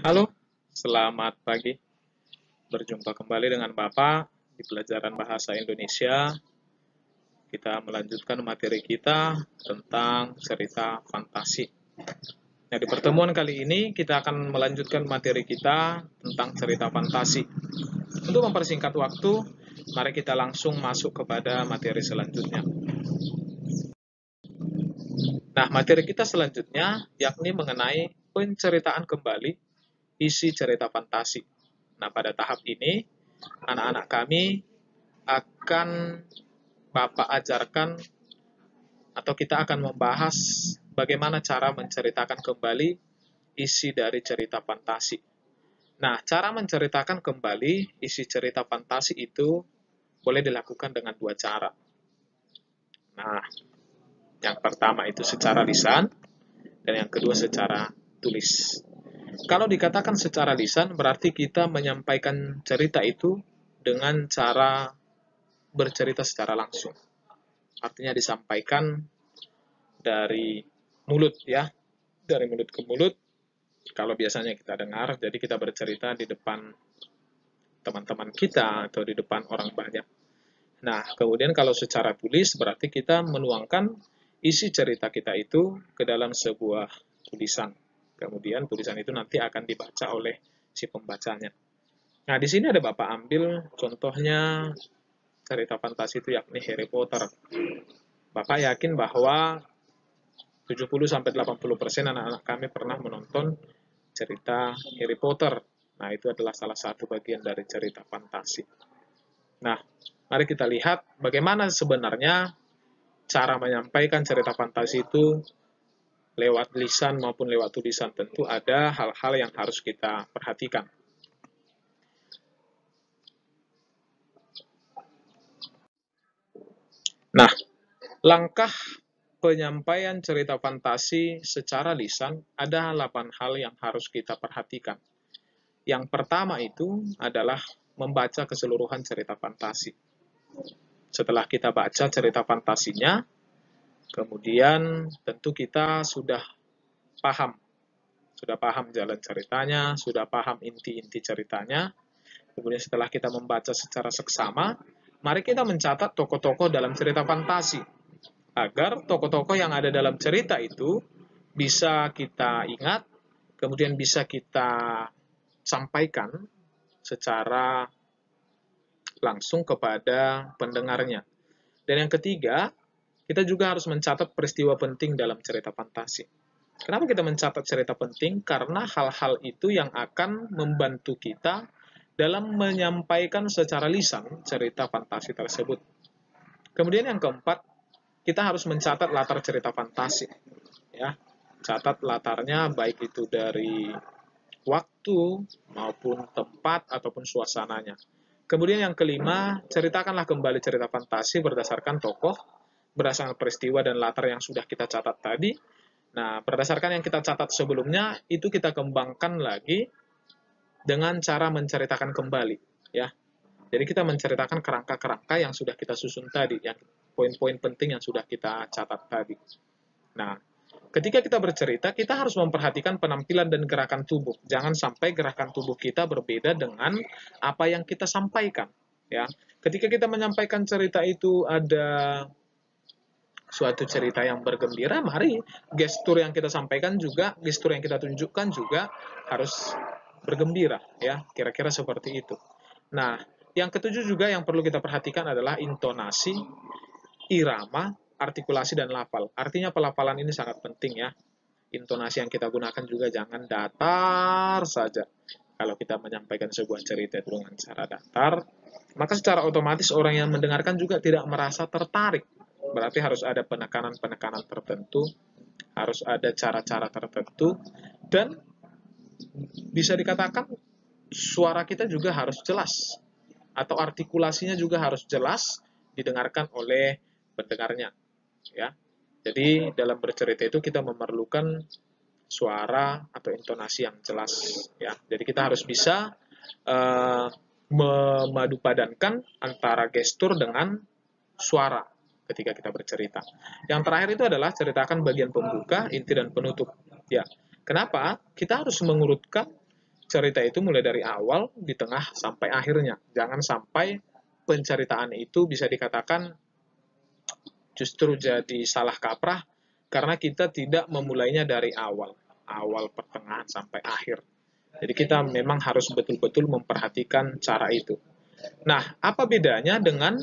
Halo, selamat pagi. Berjumpa kembali dengan Bapak di pelajaran Bahasa Indonesia. Kita melanjutkan materi kita tentang cerita fantasi. Nah, di pertemuan kali ini kita akan melanjutkan materi kita tentang cerita fantasi. Untuk mempersingkat waktu, mari kita langsung masuk kepada materi selanjutnya. Nah, materi kita selanjutnya yakni mengenai penceritaan kembali isi cerita fantasi. Nah, pada tahap ini, anak-anak kami akan Bapak ajarkan atau kita akan membahas bagaimana cara menceritakan kembali isi dari cerita fantasi. Nah, cara menceritakan kembali isi cerita fantasi itu boleh dilakukan dengan dua cara. Nah, yang pertama itu secara lisan, dan yang kedua secara tulis. Kalau dikatakan secara lisan, berarti kita menyampaikan cerita itu dengan cara bercerita secara langsung. Artinya disampaikan dari mulut ya, dari mulut ke mulut. Kalau biasanya kita dengar, jadi kita bercerita di depan teman-teman kita atau di depan orang banyak. Nah, kemudian kalau secara tulis berarti kita menuangkan isi cerita kita itu ke dalam sebuah tulisan. Kemudian tulisan itu nanti akan dibaca oleh si pembacanya. Nah, di sini ada Bapak ambil contohnya cerita fantasi itu yakni Harry Potter. Bapak yakin bahwa 70-80% anak-anak kami pernah menonton cerita Harry Potter. Nah, itu adalah salah satu bagian dari cerita fantasi. Nah, mari kita lihat bagaimana sebenarnya cara menyampaikan cerita fantasi itu lewat lisan maupun lewat tulisan. Tentu ada hal-hal yang harus kita perhatikan. Nah, langkah penyampaian cerita fantasi secara lisan ada 8 hal yang harus kita perhatikan. Yang pertama itu adalah membaca keseluruhan cerita fantasi. Setelah kita baca cerita fantasinya, kemudian tentu kita sudah paham jalan ceritanya, sudah paham inti-inti ceritanya. Kemudian setelah kita membaca secara seksama, mari kita mencatat tokoh-tokoh dalam cerita fantasi agar tokoh-tokoh yang ada dalam cerita itu bisa kita ingat, kemudian bisa kita sampaikan secara langsung kepada pendengarnya. Dan yang ketiga, kita juga harus mencatat peristiwa penting dalam cerita fantasi. Kenapa kita mencatat cerita penting? Karena hal-hal itu yang akan membantu kita dalam menyampaikan secara lisan cerita fantasi tersebut. Kemudian yang keempat, kita harus mencatat latar cerita fantasi. Ya, catat latarnya baik itu dari waktu maupun tempat ataupun suasananya. Kemudian yang kelima, ceritakanlah kembali cerita fantasi berdasarkan tokoh, berdasarkan peristiwa dan latar yang sudah kita catat tadi. Nah, berdasarkan yang kita catat sebelumnya, itu kita kembangkan lagi dengan cara menceritakan kembali. Ya, jadi kita menceritakan kerangka-kerangka yang sudah kita susun tadi, yang poin-poin penting yang sudah kita catat tadi. Nah, ketika kita bercerita, kita harus memperhatikan penampilan dan gerakan tubuh. Jangan sampai gerakan tubuh kita berbeda dengan apa yang kita sampaikan. Ya, ketika kita menyampaikan cerita itu ada suatu cerita yang bergembira, mari gestur yang kita sampaikan juga, gestur yang kita tunjukkan juga harus bergembira, ya, kira-kira seperti itu. Nah, yang ketujuh juga yang perlu kita perhatikan adalah intonasi, irama, artikulasi, dan lafal. Artinya pelafalan ini sangat penting ya. Intonasi yang kita gunakan juga jangan datar saja. Kalau kita menyampaikan sebuah cerita dengan cara datar, maka secara otomatis orang yang mendengarkan juga tidak merasa tertarik. Berarti harus ada penekanan-penekanan tertentu, harus ada cara-cara tertentu, dan bisa dikatakan suara kita juga harus jelas, atau artikulasinya juga harus jelas didengarkan oleh pendengarnya. Ya, jadi dalam bercerita itu kita memerlukan suara atau intonasi yang jelas. Ya, jadi kita harus bisa memadupadankan antara gestur dengan suara ketika kita bercerita. Yang terakhir itu adalah ceritakan bagian pembuka, inti dan penutup. Ya, kenapa? Kita harus mengurutkan cerita itu mulai dari awal, di tengah, sampai akhirnya. Jangan sampai penceritaan itu bisa dikatakan justru jadi salah kaprah karena kita tidak memulainya dari awal, pertengahan sampai akhir. Jadi kita memang harus betul-betul memperhatikan cara itu. Nah, apa bedanya dengan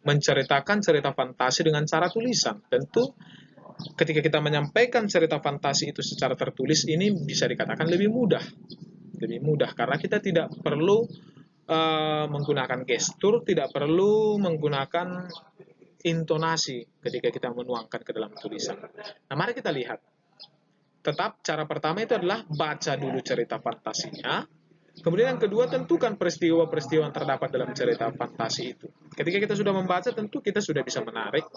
menceritakan cerita fantasi dengan cara tulisan? Tentu ketika kita menyampaikan cerita fantasi itu secara tertulis ini bisa dikatakan lebih mudah. Lebih mudah karena kita tidak perlu menggunakan gestur, tidak perlu menggunakan intonasi ketika kita menuangkan ke dalam tulisan. Nah, mari kita lihat. Tetap cara pertama itu adalah baca dulu cerita fantasinya. Kemudian yang kedua, tentukan peristiwa-peristiwa yang terdapat dalam cerita fantasi itu. Ketika kita sudah membaca, tentu kita sudah bisa menarik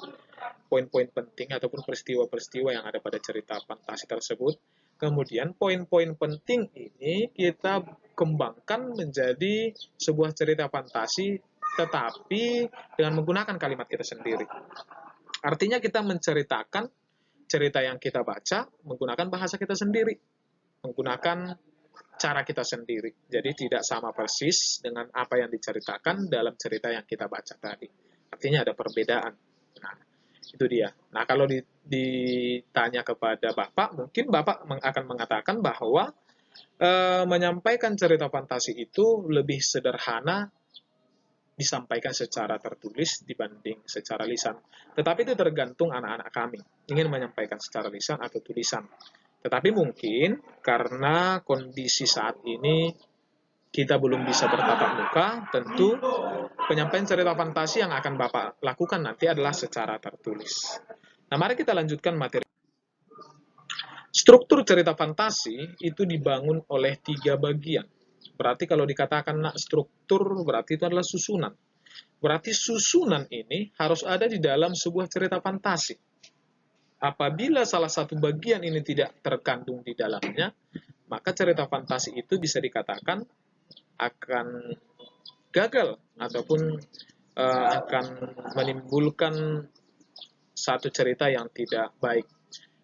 poin-poin penting ataupun peristiwa-peristiwa yang ada pada cerita fantasi tersebut. Kemudian poin-poin penting ini kita kembangkan menjadi sebuah cerita fantasi tetapi dengan menggunakan kalimat kita sendiri. Artinya kita menceritakan cerita yang kita baca menggunakan bahasa kita sendiri, menggunakan cara kita sendiri. Jadi tidak sama persis dengan apa yang diceritakan dalam cerita yang kita baca tadi. Artinya ada perbedaan. Nah, itu dia. Nah, kalau ditanya kepada Bapak, mungkin Bapak akan mengatakan bahwa menyampaikan cerita fantasi itu lebih sederhana disampaikan secara tertulis dibanding secara lisan. Tetapi itu tergantung anak-anak kami ingin menyampaikan secara lisan atau tulisan. Tetapi mungkin karena kondisi saat ini kita belum bisa bertatap muka, tentu penyampaian cerita fantasi yang akan Bapak lakukan nanti adalah secara tertulis. Nah, mari kita lanjutkan materi. Struktur cerita fantasi itu dibangun oleh 3 bagian. Berarti kalau dikatakan struktur, berarti itu adalah susunan. Berarti susunan ini harus ada di dalam sebuah cerita fantasi. Apabila salah satu bagian ini tidak terkandung di dalamnya, maka cerita fantasi itu bisa dikatakan akan gagal ataupun akan menimbulkan satu cerita yang tidak baik.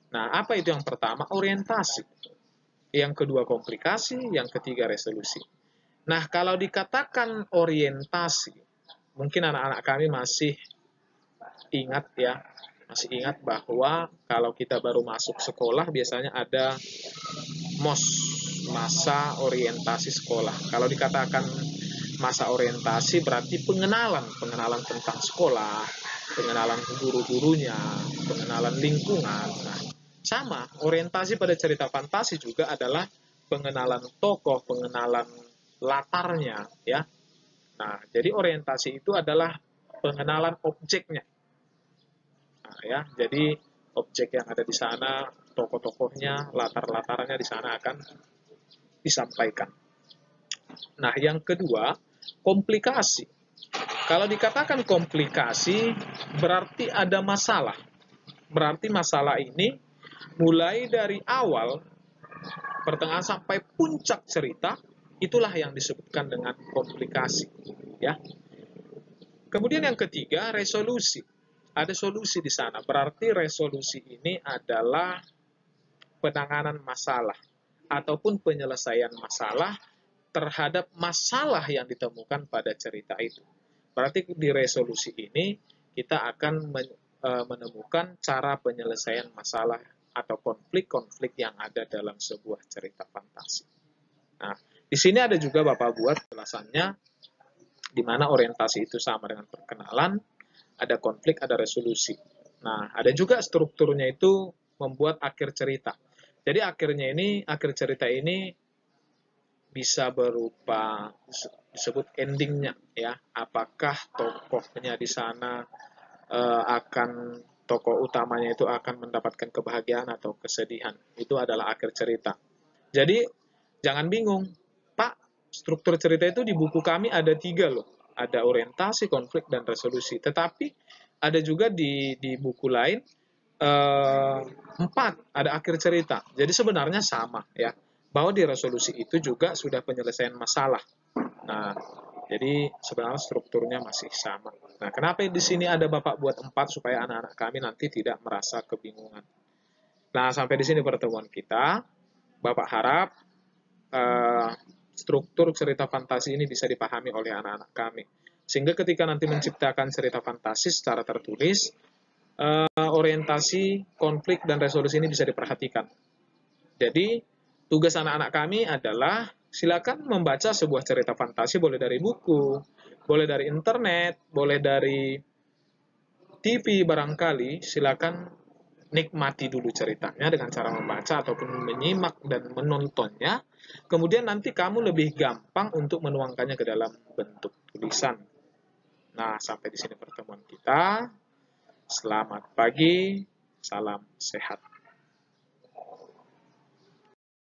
Nah, apa itu yang pertama? Orientasi. Yang kedua komplikasi, yang ketiga resolusi. Nah, kalau dikatakan orientasi, mungkin anak-anak kami masih ingat ya, masih ingat bahwa kalau kita baru masuk sekolah biasanya ada MOS, masa orientasi sekolah. Kalau dikatakan masa orientasi berarti pengenalan tentang sekolah, pengenalan guru-gurunya, pengenalan lingkungan. Nah, sama, orientasi pada cerita fantasi juga adalah pengenalan tokoh, pengenalan latarnya, ya. Nah, jadi orientasi itu adalah pengenalan objeknya. Nah, ya, jadi objek yang ada di sana, tokoh-tokohnya, latar-latarnya di sana akan disampaikan. Nah, yang kedua, komplikasi. Kalau dikatakan komplikasi, berarti ada masalah. Berarti masalah ini mulai dari awal, pertengahan sampai puncak cerita, itulah yang disebutkan dengan komplikasi. Ya. Kemudian yang ketiga, resolusi. Ada solusi di sana. Berarti resolusi ini adalah penanganan masalah ataupun penyelesaian masalah terhadap masalah yang ditemukan pada cerita itu. Berarti di resolusi ini kita akan menemukan cara penyelesaian masalah atau konflik-konflik yang ada dalam sebuah cerita fantasi. Nah, di sini ada juga Bapak buat penjelasannya di mana orientasi itu sama dengan perkenalan, ada konflik, ada resolusi. Nah, ada juga strukturnya itu membuat akhir cerita. Jadi akhir cerita ini bisa berupa disebut endingnya ya. Apakah tokohnya di sana tokoh utamanya itu akan mendapatkan kebahagiaan atau kesedihan. Itu adalah akhir cerita. Jadi jangan bingung, Pak, struktur cerita itu di buku kami ada 3 loh. Ada orientasi, konflik, dan resolusi. Tetapi ada juga di buku lain 4 ada akhir cerita. Jadi sebenarnya sama ya. Bahwa di resolusi itu juga sudah penyelesaian masalah. Nah, jadi sebenarnya strukturnya masih sama. Nah, kenapa di sini ada Bapak buat 4 supaya anak-anak kami nanti tidak merasa kebingungan. Nah, sampai di sini pertemuan kita. Bapak harap struktur cerita fantasi ini bisa dipahami oleh anak-anak kami. Sehingga ketika nanti menciptakan cerita fantasi secara tertulis, orientasi, konflik, dan resolusi ini bisa diperhatikan. Jadi, tugas anak-anak kami adalah silakan membaca sebuah cerita fantasi, boleh dari buku, boleh dari internet, boleh dari TV barangkali, silakan nikmati dulu ceritanya dengan cara membaca ataupun menyimak dan menontonnya. Kemudian nanti kamu lebih gampang untuk menuangkannya ke dalam bentuk tulisan. Nah, sampai di sini pertemuan kita. Selamat pagi, salam sehat.